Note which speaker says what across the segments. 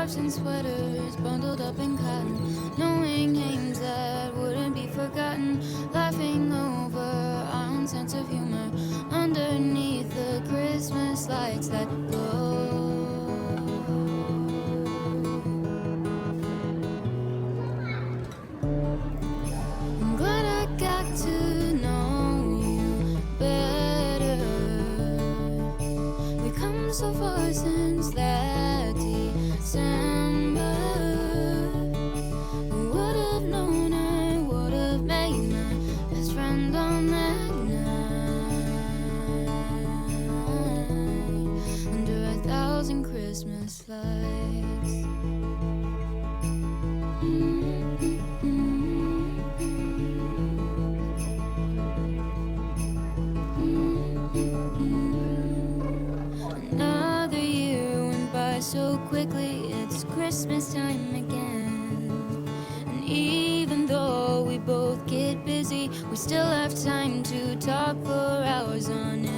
Speaker 1: scarves and sweaters bundled up in cotton, knowing names that wouldn't be forgotten, laughing over our own sense of humor underneath the Christmas lights that glow. I'm glad I got to know you better. We come so far since that December. Who would have known I would have made my best friend on that night under 1,000 Christmas lights. Another year went by so quickly, it's Christmas time again. And even though we both get busy, we still have time to talk for hours on end.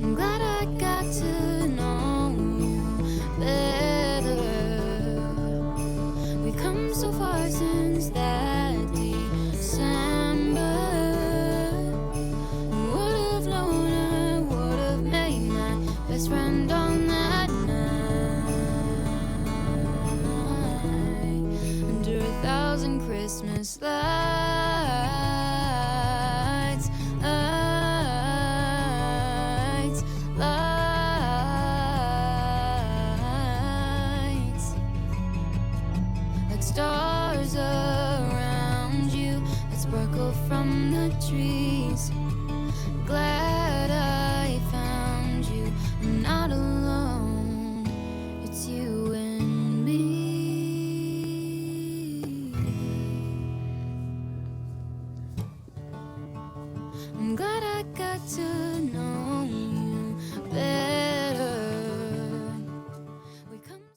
Speaker 1: I'm glad I got to know you better. We've come so far since that December. Who would have known I would have made my best friend on that night under 1,000 Christmas lights, lights, lights, like stars around you that sparkle from the trees. Glad I found you, I'm not alone, it's you and me. I'm glad I got to